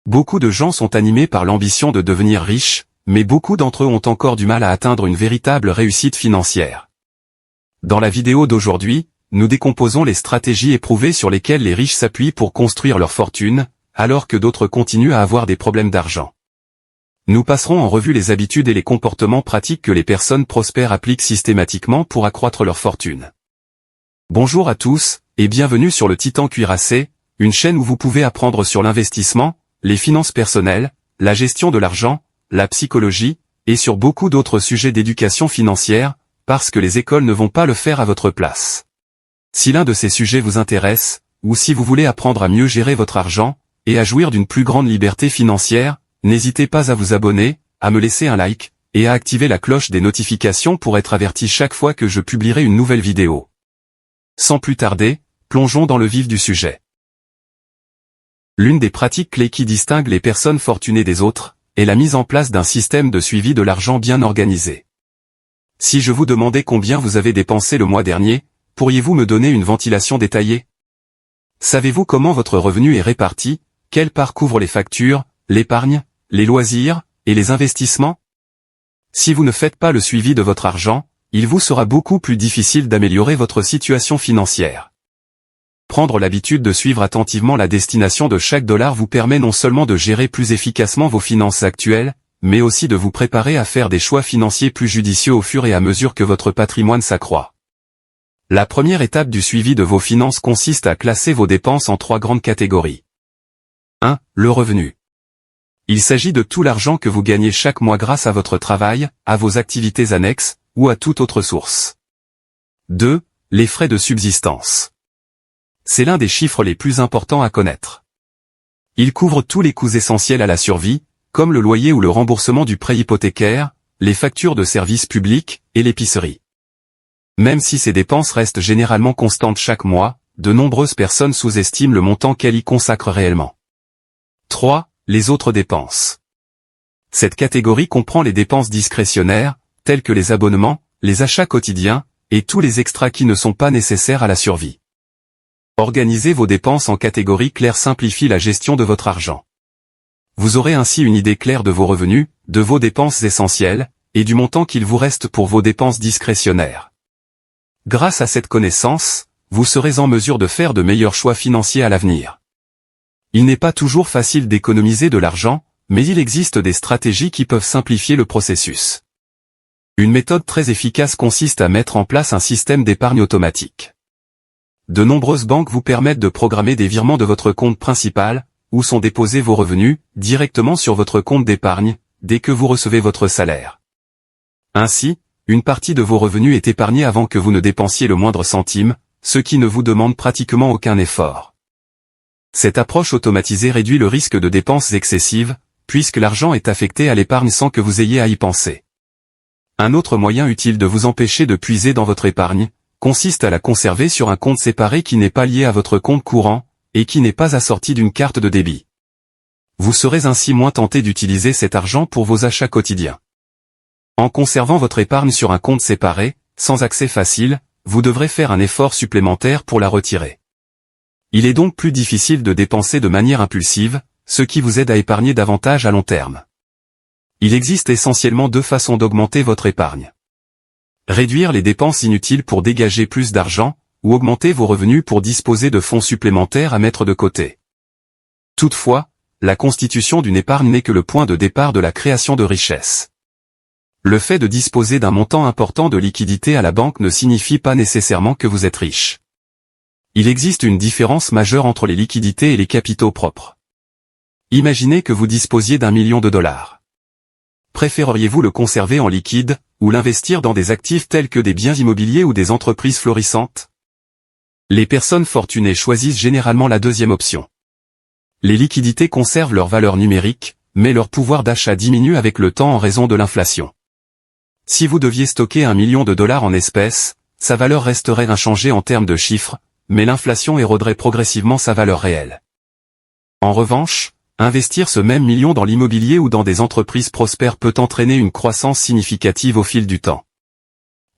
Beaucoup de gens sont animés par l'ambition de devenir riches, mais beaucoup d'entre eux ont encore du mal à atteindre une véritable réussite financière. Dans la vidéo d'aujourd'hui, nous décomposons les stratégies éprouvées sur lesquelles les riches s'appuient pour construire leur fortune, alors que d'autres continuent à avoir des problèmes d'argent. Nous passerons en revue les habitudes et les comportements pratiques que les personnes prospères appliquent systématiquement pour accroître leur fortune. Bonjour à tous, et bienvenue sur le Titan Cuirassé, une chaîne où vous pouvez apprendre sur l'investissement, les finances personnelles, la gestion de l'argent, la psychologie, et sur beaucoup d'autres sujets d'éducation financière, parce que les écoles ne vont pas le faire à votre place. Si l'un de ces sujets vous intéresse, ou si vous voulez apprendre à mieux gérer votre argent, et à jouir d'une plus grande liberté financière, n'hésitez pas à vous abonner, à me laisser un like, et à activer la cloche des notifications pour être averti chaque fois que je publierai une nouvelle vidéo. Sans plus tarder, plongeons dans le vif du sujet. L'une des pratiques clés qui distingue les personnes fortunées des autres, est la mise en place d'un système de suivi de l'argent bien organisé. Si je vous demandais combien vous avez dépensé le mois dernier, pourriez-vous me donner une ventilation détaillée? Savez-vous comment votre revenu est réparti, quelle part couvre les factures, l'épargne, les loisirs, et les investissements? Si vous ne faites pas le suivi de votre argent, il vous sera beaucoup plus difficile d'améliorer votre situation financière. Prendre l'habitude de suivre attentivement la destination de chaque dollar vous permet non seulement de gérer plus efficacement vos finances actuelles, mais aussi de vous préparer à faire des choix financiers plus judicieux au fur et à mesure que votre patrimoine s'accroît. La première étape du suivi de vos finances consiste à classer vos dépenses en 3 grandes catégories. 1. Le revenu. Il s'agit de tout l'argent que vous gagnez chaque mois grâce à votre travail, à vos activités annexes, ou à toute autre source. 2. Les frais de subsistance. C'est l'un des chiffres les plus importants à connaître. Il couvre tous les coûts essentiels à la survie, comme le loyer ou le remboursement du prêt hypothécaire, les factures de services publics, et l'épicerie. Même si ces dépenses restent généralement constantes chaque mois, de nombreuses personnes sous-estiment le montant qu'elles y consacrent réellement. 3. Les autres dépenses. Cette catégorie comprend les dépenses discrétionnaires, telles que les abonnements, les achats quotidiens, et tous les extras qui ne sont pas nécessaires à la survie. Organiser vos dépenses en catégories claires simplifie la gestion de votre argent. Vous aurez ainsi une idée claire de vos revenus, de vos dépenses essentielles, et du montant qu'il vous reste pour vos dépenses discrétionnaires. Grâce à cette connaissance, vous serez en mesure de faire de meilleurs choix financiers à l'avenir. Il n'est pas toujours facile d'économiser de l'argent, mais il existe des stratégies qui peuvent simplifier le processus. Une méthode très efficace consiste à mettre en place un système d'épargne automatique. De nombreuses banques vous permettent de programmer des virements de votre compte principal, où sont déposés vos revenus, directement sur votre compte d'épargne, dès que vous recevez votre salaire. Ainsi, une partie de vos revenus est épargnée avant que vous ne dépensiez le moindre centime, ce qui ne vous demande pratiquement aucun effort. Cette approche automatisée réduit le risque de dépenses excessives, puisque l'argent est affecté à l'épargne sans que vous ayez à y penser. Un autre moyen utile de vous empêcher de puiser dans votre épargne, consiste à la conserver sur un compte séparé qui n'est pas lié à votre compte courant, et qui n'est pas assorti d'une carte de débit. Vous serez ainsi moins tenté d'utiliser cet argent pour vos achats quotidiens. En conservant votre épargne sur un compte séparé, sans accès facile, vous devrez faire un effort supplémentaire pour la retirer. Il est donc plus difficile de dépenser de manière impulsive, ce qui vous aide à épargner davantage à long terme. Il existe essentiellement 2 façons d'augmenter votre épargne. Réduire les dépenses inutiles pour dégager plus d'argent, ou augmenter vos revenus pour disposer de fonds supplémentaires à mettre de côté. Toutefois, la constitution d'une épargne n'est que le point de départ de la création de richesse. Le fait de disposer d'un montant important de liquidité à la banque ne signifie pas nécessairement que vous êtes riche. Il existe une différence majeure entre les liquidités et les capitaux propres. Imaginez que vous disposiez d'1 million de dollars. Préféreriez-vous le conserver en liquide, ou l'investir dans des actifs tels que des biens immobiliers ou des entreprises florissantes? Les personnes fortunées choisissent généralement la deuxième option. Les liquidités conservent leur valeur numérique, mais leur pouvoir d'achat diminue avec le temps en raison de l'inflation. Si vous deviez stocker 1 million de dollars en espèces, sa valeur resterait inchangée en termes de chiffres, mais l'inflation éroderait progressivement sa valeur réelle. En revanche, investir ce même million dans l'immobilier ou dans des entreprises prospères peut entraîner une croissance significative au fil du temps.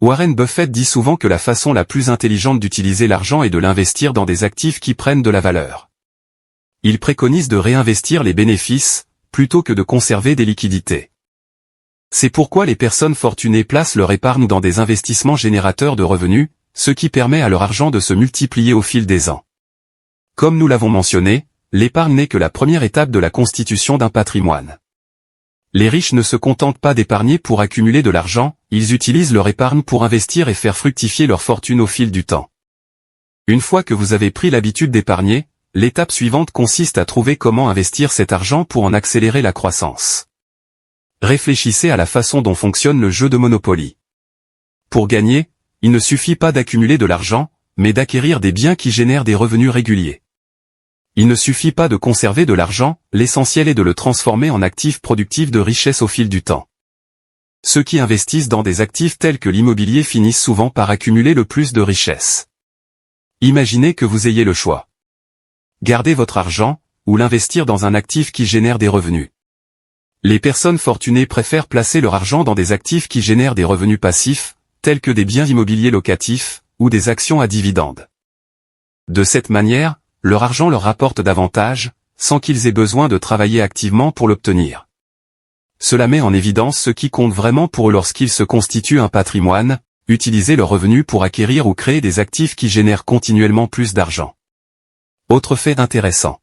Warren Buffett dit souvent que la façon la plus intelligente d'utiliser l'argent est de l'investir dans des actifs qui prennent de la valeur. Il préconise de réinvestir les bénéfices, plutôt que de conserver des liquidités. C'est pourquoi les personnes fortunées placent leur épargne dans des investissements générateurs de revenus, ce qui permet à leur argent de se multiplier au fil des ans. Comme nous l'avons mentionné, l'épargne n'est que la première étape de la constitution d'un patrimoine. Les riches ne se contentent pas d'épargner pour accumuler de l'argent, ils utilisent leur épargne pour investir et faire fructifier leur fortune au fil du temps. Une fois que vous avez pris l'habitude d'épargner, l'étape suivante consiste à trouver comment investir cet argent pour en accélérer la croissance. Réfléchissez à la façon dont fonctionne le jeu de Monopoly. Pour gagner, il ne suffit pas d'accumuler de l'argent, mais d'acquérir des biens qui génèrent des revenus réguliers. Il ne suffit pas de conserver de l'argent, l'essentiel est de le transformer en actifs productifs de richesse au fil du temps. Ceux qui investissent dans des actifs tels que l'immobilier finissent souvent par accumuler le plus de richesses. Imaginez que vous ayez le choix. Gardez votre argent, ou l'investir dans un actif qui génère des revenus. Les personnes fortunées préfèrent placer leur argent dans des actifs qui génèrent des revenus passifs, tels que des biens immobiliers locatifs, ou des actions à dividendes. De cette manière, leur argent leur rapporte davantage, sans qu'ils aient besoin de travailler activement pour l'obtenir. Cela met en évidence ce qui compte vraiment pour eux lorsqu'ils se constituent un patrimoine, utiliser leurs revenus pour acquérir ou créer des actifs qui génèrent continuellement plus d'argent. Autre fait intéressant.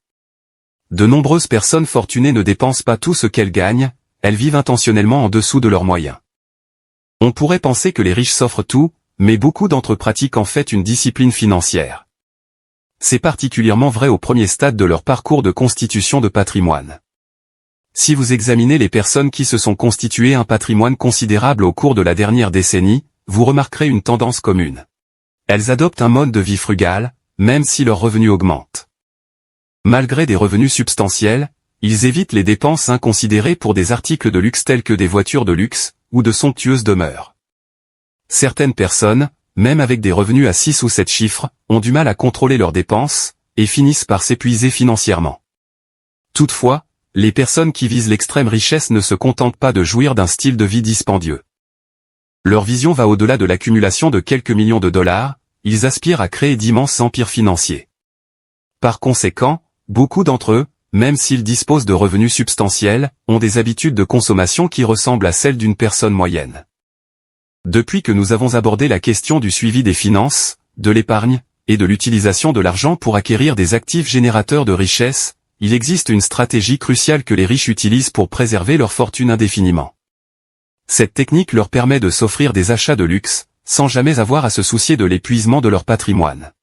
De nombreuses personnes fortunées ne dépensent pas tout ce qu'elles gagnent, elles vivent intentionnellement en dessous de leurs moyens. On pourrait penser que les riches s'offrent tout, mais beaucoup d'entre eux pratiquent en fait une discipline financière. C'est particulièrement vrai au premier stade de leur parcours de constitution de patrimoine. Si vous examinez les personnes qui se sont constituées un patrimoine considérable au cours de la dernière décennie, vous remarquerez une tendance commune. Elles adoptent un mode de vie frugal, même si leurs revenus augmentent. Malgré des revenus substantiels, ils évitent les dépenses inconsidérées pour des articles de luxe tels que des voitures de luxe, ou de somptueuses demeures. Certaines personnes, même avec des revenus à 6 ou 7 chiffres, ont du mal à contrôler leurs dépenses, et finissent par s'épuiser financièrement. Toutefois, les personnes qui visent l'extrême richesse ne se contentent pas de jouir d'un style de vie dispendieux. Leur vision va au-delà de l'accumulation de quelques millions de dollars, ils aspirent à créer d'immenses empires financiers. Par conséquent, beaucoup d'entre eux, même s'ils disposent de revenus substantiels, ont des habitudes de consommation qui ressemblent à celles d'une personne moyenne. Depuis que nous avons abordé la question du suivi des finances, de l'épargne, et de l'utilisation de l'argent pour acquérir des actifs générateurs de richesse, il existe une stratégie cruciale que les riches utilisent pour préserver leur fortune indéfiniment. Cette technique leur permet de s'offrir des achats de luxe, sans jamais avoir à se soucier de l'épuisement de leur patrimoine.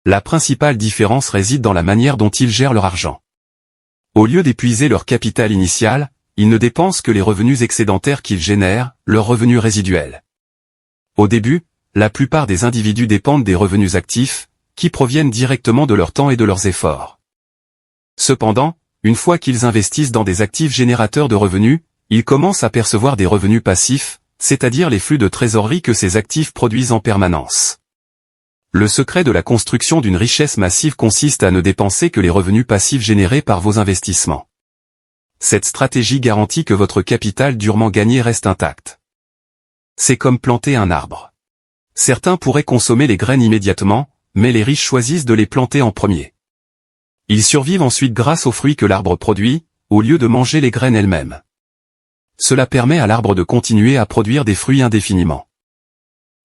La principale différence réside dans la manière dont ils gèrent leur argent. Au lieu d'épuiser leur capital initial, ils ne dépensent que les revenus excédentaires qu'ils génèrent, leurs revenus résiduels. Au début, la plupart des individus dépendent des revenus actifs, qui proviennent directement de leur temps et de leurs efforts. Cependant, une fois qu'ils investissent dans des actifs générateurs de revenus, ils commencent à percevoir des revenus passifs, c'est-à-dire les flux de trésorerie que ces actifs produisent en permanence. Le secret de la construction d'une richesse massive consiste à ne dépenser que les revenus passifs générés par vos investissements. Cette stratégie garantit que votre capital durement gagné reste intact. C'est comme planter un arbre. Certains pourraient consommer les graines immédiatement, mais les riches choisissent de les planter en premier. Ils survivent ensuite grâce aux fruits que l'arbre produit, au lieu de manger les graines elles-mêmes. Cela permet à l'arbre de continuer à produire des fruits indéfiniment.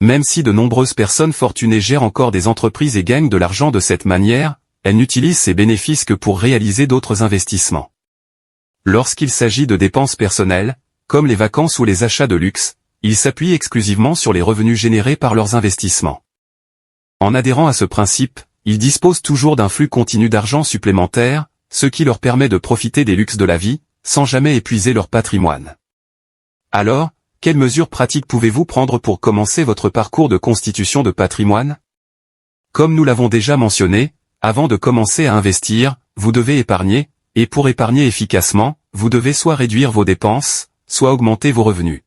Même si de nombreuses personnes fortunées gèrent encore des entreprises et gagnent de l'argent de cette manière, elles n'utilisent ces bénéfices que pour réaliser d'autres investissements. Lorsqu'il s'agit de dépenses personnelles, comme les vacances ou les achats de luxe, ils s'appuient exclusivement sur les revenus générés par leurs investissements. En adhérant à ce principe, ils disposent toujours d'un flux continu d'argent supplémentaire, ce qui leur permet de profiter des luxes de la vie, sans jamais épuiser leur patrimoine. Alors, quelles mesures pratiques pouvez-vous prendre pour commencer votre parcours de constitution de patrimoine? Comme nous l'avons déjà mentionné, avant de commencer à investir, vous devez épargner, et pour épargner efficacement, vous devez soit réduire vos dépenses, soit augmenter vos revenus.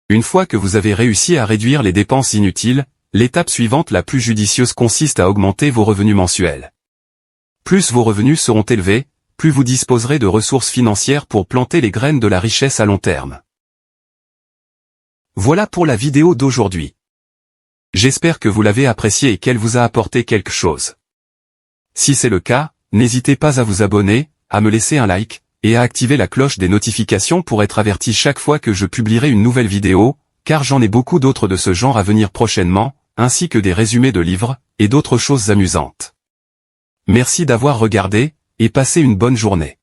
Une fois que vous avez réussi à réduire les dépenses inutiles, l'étape suivante la plus judicieuse consiste à augmenter vos revenus mensuels. Plus vos revenus seront élevés, plus vous disposerez de ressources financières pour planter les graines de la richesse à long terme. Voilà pour la vidéo d'aujourd'hui. J'espère que vous l'avez appréciée et qu'elle vous a apporté quelque chose. Si c'est le cas, n'hésitez pas à vous abonner, à me laisser un like, et à activer la cloche des notifications pour être averti chaque fois que je publierai une nouvelle vidéo, car j'en ai beaucoup d'autres de ce genre à venir prochainement, ainsi que des résumés de livres, et d'autres choses amusantes. Merci d'avoir regardé, et passez une bonne journée.